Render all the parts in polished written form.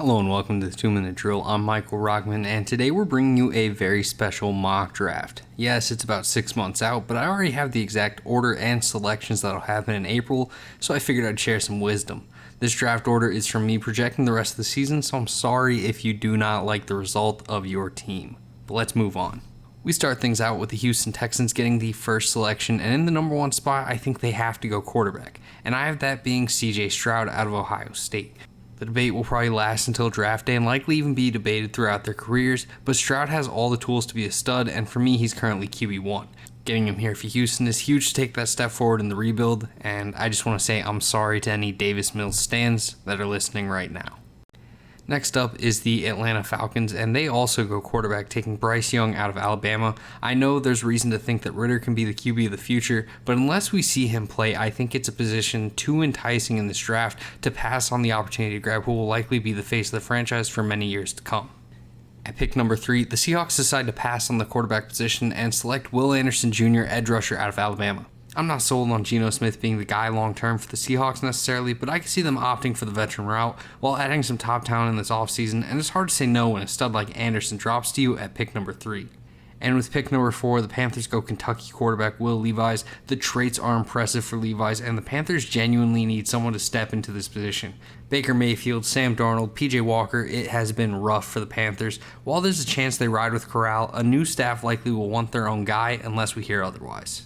Hello and welcome to the 2-Minute Drill. I'm Michael Rochman, and today we're bringing you a very special mock draft. Yes, it's about 6 months out, but I already have the exact order and selections that'll happen in April, so I figured I'd share some wisdom. This draft order is from me projecting the rest of the season, so I'm sorry if you do not like the result of your team. But let's move on. We start things out with the Houston Texans getting the first selection, and in the number 1 spot, I think they have to go quarterback, and I have that being Stroud out of Ohio State. The debate will probably last until draft day and likely even be debated throughout their careers, but Stroud has all the tools to be a stud, and for me, he's currently QB1. Getting him here for Houston is huge to take that step forward in the rebuild, and I just want to say I'm sorry to any Davis Mills stands that are listening right now. Next up is the Atlanta Falcons, and they also go quarterback, taking Bryce Young out of Alabama. I know there's reason to think that Ritter can be the QB of the future, but unless we see him play, I think it's a position too enticing in this draft to pass on the opportunity to grab who will likely be the face of the franchise for many years to come. At pick number 3, the Seahawks decide to pass on the quarterback position and select Will Anderson Jr., edge rusher out of Alabama. I'm not sold on Geno Smith being the guy long-term for the Seahawks necessarily, but I can see them opting for the veteran route while adding some top talent in this offseason, and it's hard to say no when a stud like Anderson drops to you at pick number 3. And with pick number 4, the Panthers go Kentucky quarterback Will Levis. The traits are impressive for Levis, and the Panthers genuinely need someone to step into this position. Baker Mayfield, Sam Darnold, PJ Walker, it has been rough for the Panthers. While there's a chance they ride with Corral, a new staff likely will want their own guy unless we hear otherwise.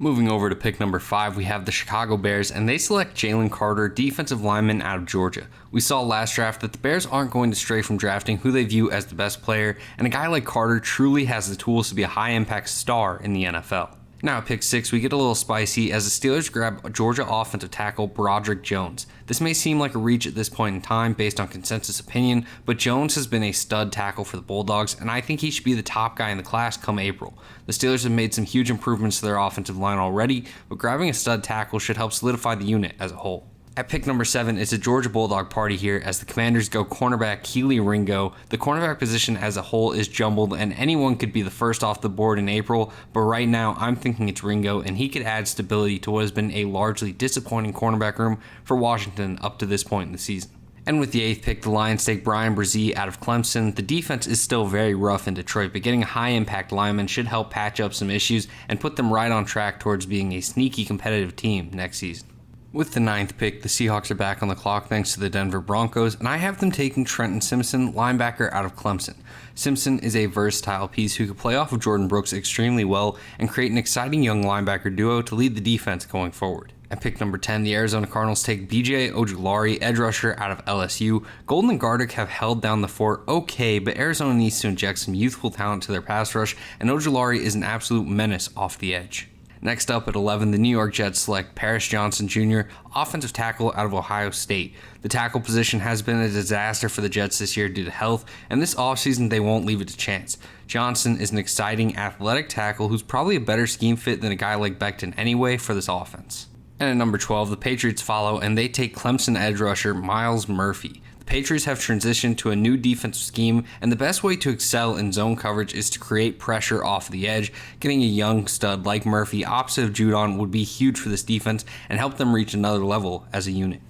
Moving over to pick number 5, we have the Chicago Bears, and they select Jalen Carter, defensive lineman out of Georgia. We saw last draft that the Bears aren't going to stray from drafting who they view as the best player, and a guy like Carter truly has the tools to be a high-impact star in the NFL. Now at pick 6, we get a little spicy as the Steelers grab Georgia offensive tackle Broderick Jones. This may seem like a reach at this point in time based on consensus opinion, but Jones has been a stud tackle for the Bulldogs, and I think he should be the top guy in the class come April. The Steelers have made some huge improvements to their offensive line already, but grabbing a stud tackle should help solidify the unit as a whole. At pick number 7, it's a Georgia Bulldog party here as the Commanders go cornerback Keely Ringo. The cornerback position as a whole is jumbled, and anyone could be the first off the board in April, but right now I'm thinking it's Ringo, and he could add stability to what has been a largely disappointing cornerback room for Washington up to this point in the season. And with the 8th pick, the Lions take Brian Brzee out of Clemson. The defense is still very rough in Detroit, but getting a high-impact lineman should help patch up some issues and put them right on track towards being a sneaky competitive team next season. With the 9th pick, the Seahawks are back on the clock thanks to the Denver Broncos, and I have them taking TRENTON Simpson, linebacker out of Clemson. Simpson is a versatile piece who could play off of Jordan Brooks extremely well and create an exciting young linebacker duo to lead the defense going forward. At pick number 10, the Arizona Cardinals take BJ Ojulari, edge rusher out of LSU. Golden and Gardick have held down the fort okay, but Arizona needs to inject some youthful talent to their pass rush, and Ojulari is an absolute menace off the edge. Next up at 11, the New York Jets select Paris Johnson Jr., offensive tackle out of Ohio State. The tackle position has been a disaster for the Jets this year due to health, and this offseason they won't leave it to chance. Johnson is an exciting athletic tackle who's probably a better scheme fit than a guy like Becton anyway for this offense. And at number 12, the Patriots follow, and they take Clemson edge rusher Myles Murphy. Patriots have transitioned to a new defensive scheme, and the best way to excel in zone coverage is to create pressure off the edge. Getting a young stud like Murphy opposite of Judon would be huge for this defense and help them reach another level as a unit.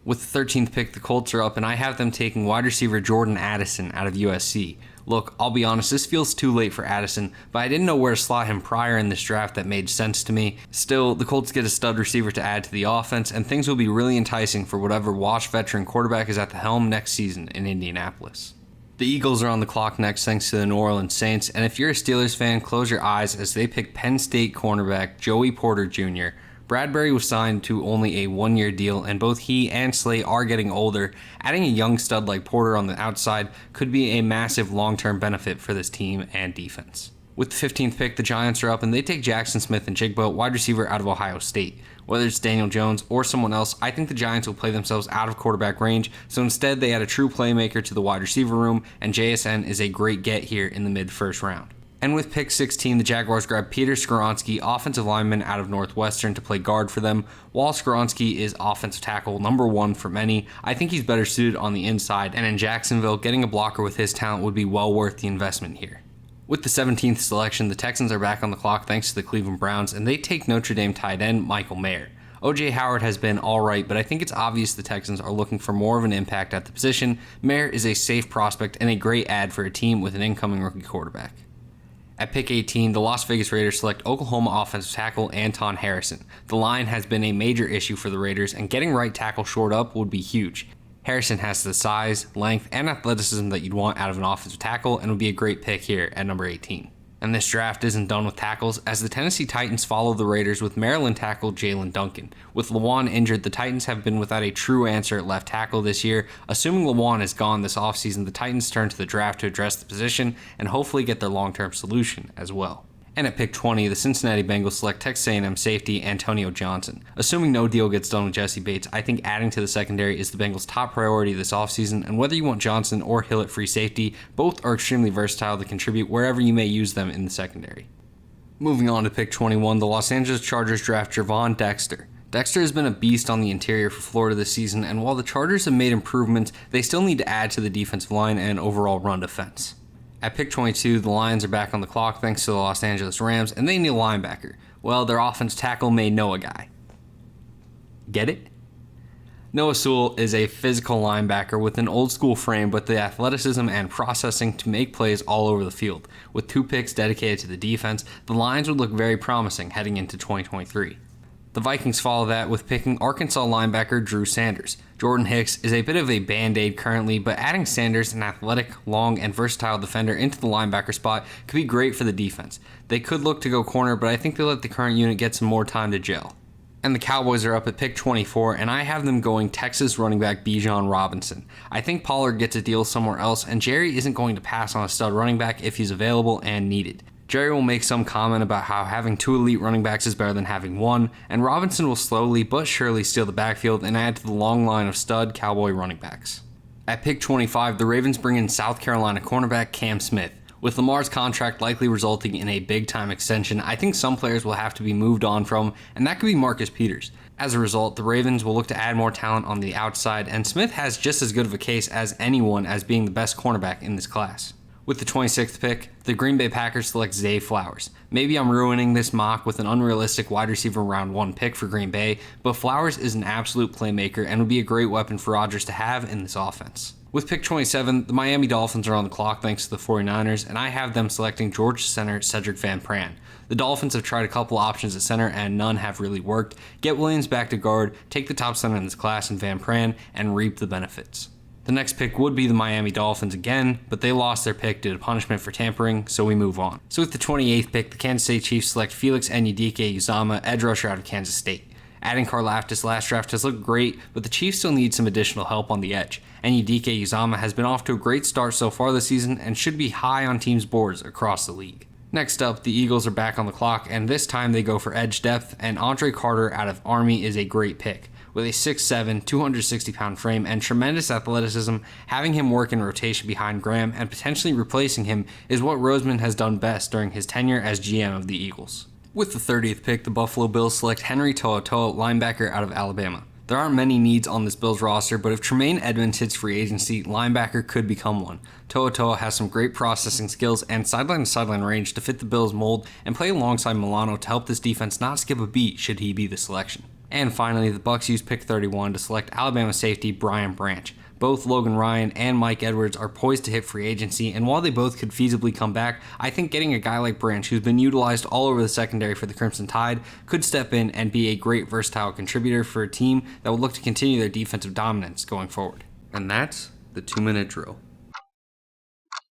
With the 13th pick, the Colts are up, and I have them taking wide receiver Jordan Addison out of USC. Look, I'll be honest, this feels too late for Addison, but I didn't know where to slot him prior in this draft that made sense to me. Still, the Colts get a stud receiver to add to the offense, and things will be really enticing for whatever washed veteran quarterback is at the helm next season in Indianapolis. The Eagles are on the clock next thanks to the New Orleans Saints, and if you're a Steelers fan, close your eyes as they pick Penn State cornerback Joey Porter Jr. Bradbury was signed to only a 1-year deal, and both he and Slay are getting older. Adding a young stud like Porter on the outside could be a massive long-term benefit for this team and defense. With the 15th pick, the Giants are up, and they take Jackson Smith-Njigba, wide receiver out of Ohio State. Whether it's Daniel Jones or someone else, I think the Giants will play themselves out of quarterback range, so instead they add a true playmaker to the wide receiver room, and JSN is a great get here in the mid-first round. And with pick 16, the Jaguars grab Peter Skoronski, offensive lineman out of Northwestern, to play guard for them. While Skoronski is offensive tackle number 1 for many, I think he's better suited on the inside, and in Jacksonville, getting a blocker with his talent would be well worth the investment here. With the 17th selection, the Texans are back on the clock thanks to the Cleveland Browns, and they take Notre Dame tight end Michael Mayer. OJ Howard has been alright, but I think it's obvious the Texans are looking for more of an impact at the position. Mayer is a safe prospect and a great add for a team with an incoming rookie quarterback. At pick 18, the Las Vegas Raiders select Oklahoma offensive tackle Anton Harrison. The line has been a major issue for the Raiders, and getting right tackle shored up would be huge. Harrison has the size, length, and athleticism that you'd want out of an offensive tackle and would be a great pick here at number 18. And this draft isn't done with tackles, as the Tennessee Titans follow the Raiders with Maryland tackle Jalen Duncan. With Lewan injured, the Titans have been without a true answer at left tackle this year. Assuming Lewan is gone this offseason, the Titans turn to the draft to address the position and hopefully get their long-term solution as well. And at pick 20, the Cincinnati Bengals select Texas A&M safety Antonio Johnson. Assuming no deal gets done with Jesse Bates, I think adding to the secondary is the Bengals' top priority this offseason, and whether you want Johnson or Hill at free safety, both are extremely versatile to contribute wherever you may use them in the secondary. Moving on to pick 21, the Los Angeles Chargers draft Gervon DEXTER. DEXTER has been a beast on the interior for Florida this season, and while the Chargers have made improvements, they still need to add to the defensive line and overall run defense. At pick 22, the Lions are back on the clock thanks to the Los Angeles Rams, and they need a linebacker. Well, their offensive tackle may know a guy. Get it? Noah Sewell is a physical linebacker with an old-school frame, but the athleticism and processing to make plays all over the field. With 2 picks dedicated to the defense, the Lions would look very promising heading into 2023. The Vikings follow that with picking Arkansas linebacker Drew Sanders. Jordan Hicks is a bit of a band-aid currently, but adding Sanders, an athletic, long, and versatile defender, into the linebacker spot could be great for the defense. They could look to go corner, but I think they'll let the current unit get some more time to gel. And the Cowboys are up at pick 24, and I have them going Texas running back Bijan Robinson. I think Pollard gets a deal somewhere else, and Jerry isn't going to pass on a stud running back if he's available and needed. Jerry will make some comment about how having 2 elite running backs is better than having 1, and Robinson will slowly but surely steal the backfield and add to the long line of stud Cowboy running backs. At pick 25, the Ravens bring in South Carolina cornerback Cam Smith. With Lamar's contract likely resulting in a big-time extension, I think some players will have to be moved on from, and that could be Marcus Peters. As a result, the Ravens will look to add more talent on the outside, and Smith has just as good of a case as anyone as being the best cornerback in this class. With the 26th pick, the Green Bay Packers select Zay Flowers. Maybe I'm ruining this mock with an unrealistic wide receiver round 1 pick for Green Bay, but Flowers is an absolute playmaker and would be a great weapon for Rodgers to have in this offense. With pick 27, the Miami Dolphins are on the clock thanks to the 49ers, and I have them selecting Georgia center Cedric Van Pran. The Dolphins have tried a couple options at center and none have really worked. Get Williams back to guard, take the top center in this class in Van Pran, and reap the benefits. The next pick would be the Miami Dolphins again, but they lost their pick due to punishment for tampering, so we move on. So with the 28th pick, the Kansas State Chiefs select FELIX ANUDIKE-UZOMAH, edge rusher out of Kansas State. Adding Karlaftis last draft has looked great, but the Chiefs still need some additional help on the edge. ANUDIKE-UZOMAH has been off to a great start so far this season and should be high on teams' boards across the league. Next up, the Eagles are back on the clock, and this time they go for edge depth, and Andre Carter out of Army is a great pick. With a 6'7", 260-pound frame and tremendous athleticism, having him work in rotation behind Graham and potentially replacing him is what Rochman has done best during his tenure as GM of the Eagles. With the 30th pick, the Buffalo Bills select Henry To'oTo'o, linebacker out of Alabama. There aren't many needs on this Bills roster, but if Tremaine Edmonds hits free agency, linebacker could become one. To'oTo'o has some great processing skills and sideline-to-sideline range to fit the Bills' mold and play alongside Milano to help this defense not skip a beat should he be the selection. And finally, the Bucs use pick 31 to select Alabama safety Brian Branch. Both Logan Ryan and Mike Edwards are poised to hit free agency, and while they both could feasibly come back, I think getting a guy like Branch, who's been utilized all over the secondary for the Crimson Tide, could step in and be a great versatile contributor for a team that will look to continue their defensive dominance going forward. And that's the 2-minute drill.